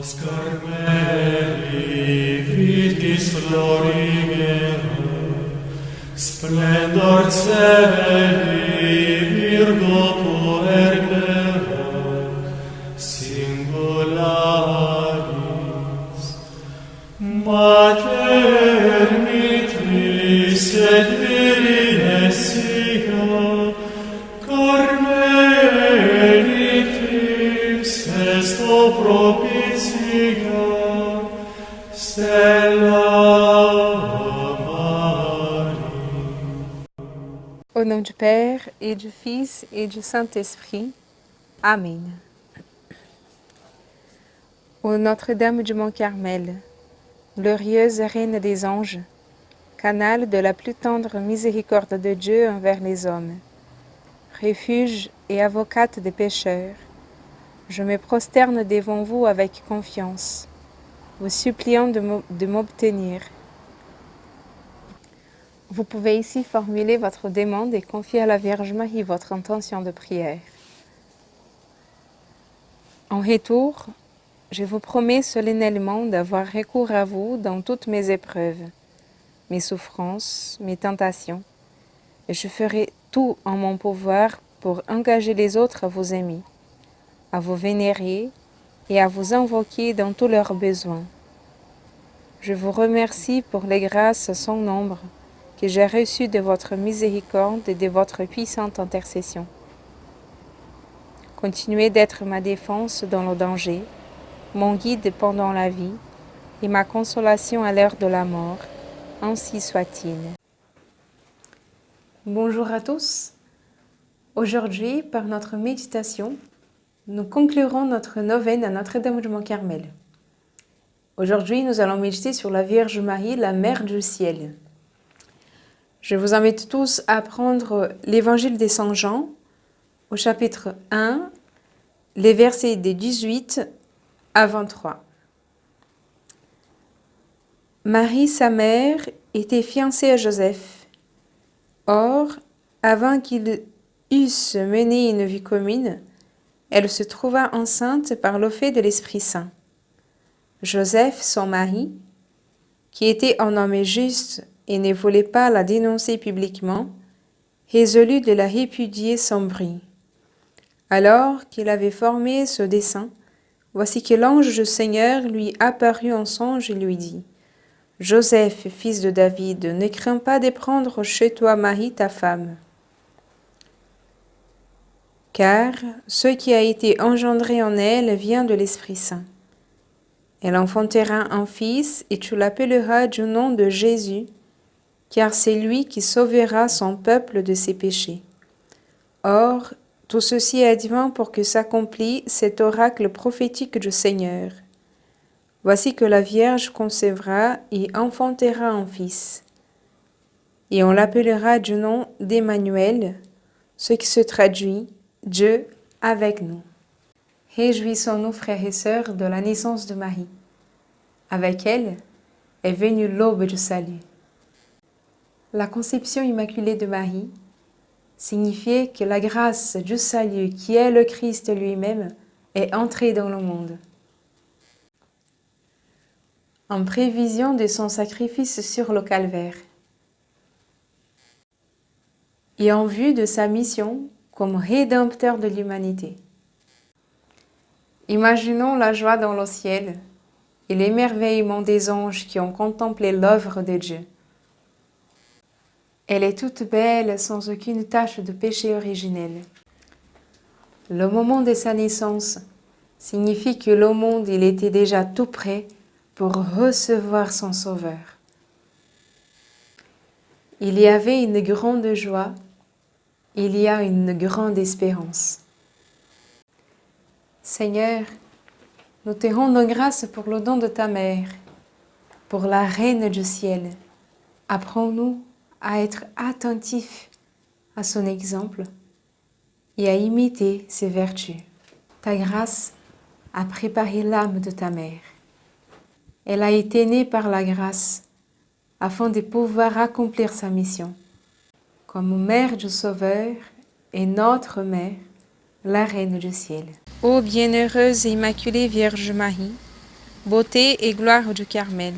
Carmeli vitis florigera, splendor celi Virgo puerpera, singularis. Mater mitris et virines sia, Carmelitrix esto propitia, Stella Maris. Au nom du Père, et du Fils, et du Saint-Esprit. Amen. Ô Notre-Dame du Mont-Carmel, glorieuse Reine des anges, canal de la plus tendre miséricorde de Dieu envers les hommes, refuge et avocate des pécheurs, je me prosterne devant vous avec confiance, vous suppliant de m'obtenir. Vous pouvez ici formuler votre demande et confier à la Vierge Marie votre intention de prière. En retour, je vous promets solennellement d'avoir recours à vous dans toutes mes épreuves, mes souffrances, mes tentations, et je ferai tout en mon pouvoir pour engager les autres à vous aimer, à vous vénérer et à vous invoquer dans tous leurs besoins. Je vous remercie pour les grâces sans nombre que j'ai reçues de votre miséricorde et de votre puissante intercession. Continuez d'être ma défense dans le danger, mon guide pendant la vie et ma consolation à l'heure de la mort, ainsi soit-il. Bonjour à tous. Aujourd'hui, par notre méditation, nous conclurons notre neuvaine à Notre-Dame du Mont-Carmel. Aujourd'hui, nous allons méditer sur la Vierge Marie, la Mère du Ciel. Je vous invite tous à prendre l'Évangile de Saint Jean, au chapitre 1, les versets de 18 à 23. Marie, sa mère, était fiancée à Joseph. Or, avant qu'ils eussent mené une vie commune, elle se trouva enceinte par le fait de l'Esprit Saint. Joseph, son mari, qui était un homme juste et ne voulait pas la dénoncer publiquement, résolut de la répudier sans bruit. Alors qu'il avait formé ce dessein, voici que l'ange du Seigneur lui apparut en songe et lui dit : « Joseph, fils de David, ne crains pas de prendre chez toi Marie, ta femme. Car ce qui a été engendré en elle vient de l'Esprit Saint. Elle enfantera un fils et tu l'appelleras du nom de Jésus, car c'est lui qui sauvera son peuple de ses péchés. Or, tout ceci advint pour que s'accomplisse cet oracle prophétique du Seigneur. Voici que la Vierge concevra et enfantera un fils, et on l'appellera du nom d'Emmanuel, ce qui se traduit « Dieu avec nous ». Réjouissons-nous, frères et sœurs, de la naissance de Marie. Avec elle est venue l'aube du salut. La conception immaculée de Marie signifiait que la grâce du salut, qui est le Christ lui-même, est entrée dans le monde. En prévision de son sacrifice sur le calvaire et en vue de sa mission comme rédempteur de l'humanité. Imaginons la joie dans le ciel et l'émerveillement des anges qui ont contemplé l'œuvre de Dieu. Elle est toute belle sans aucune tache de péché originel. Le moment de sa naissance signifie que le monde il était déjà tout prêt pour recevoir son Sauveur. Il y avait une grande joie, il y a une grande espérance. Seigneur, nous te rendons grâce pour le don de ta mère, pour la Reine du ciel. Apprends-nous à être attentifs à son exemple et à imiter ses vertus. Ta grâce a préparé l'âme de ta mère. Elle a été née par la grâce afin de pouvoir accomplir sa mission. Comme mère du Sauveur et notre mère, la Reine du ciel. Ô bienheureuse et immaculée Vierge Marie, beauté et gloire du Carmel.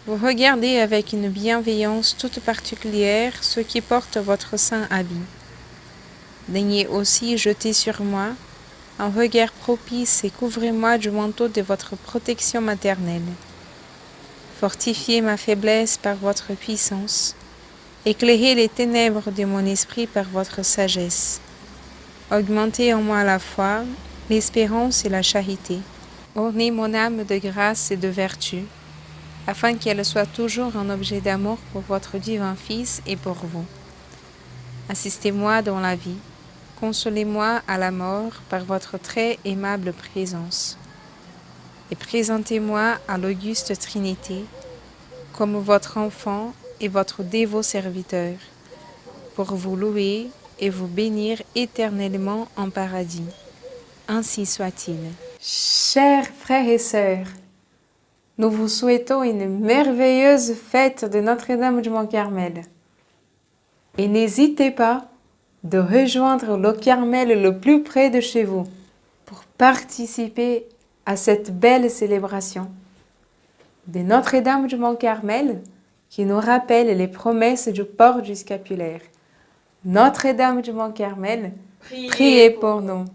Vous regardez avec une bienveillance toute particulière ceux qui portent votre saint habit. Daignez aussi jeter sur moi un regard propice et couvrez-moi du manteau de votre protection maternelle. Fortifiez ma faiblesse par votre puissance, éclairez les ténèbres de mon esprit par votre sagesse. Augmentez en moi la foi, l'espérance et la charité. Ornez mon âme de grâce et de vertu, afin qu'elle soit toujours un objet d'amour pour votre divin Fils et pour vous. Assistez-moi dans la vie, consolez-moi à la mort par votre très aimable présence. Et présentez-moi à l'auguste Trinité comme votre enfant et votre dévot serviteur, pour vous louer et vous bénir éternellement en paradis. Ainsi soit-il. Chers frères et sœurs, nous vous souhaitons une merveilleuse fête de Notre-Dame du Mont-Carmel. Et n'hésitez pas de rejoindre le Carmel le plus près de chez vous pour participer à cette belle célébration de Notre-Dame du Mont-Carmel qui nous rappelle les promesses du port du scapulaire. Notre-Dame du Mont-Carmel, priez pour nous.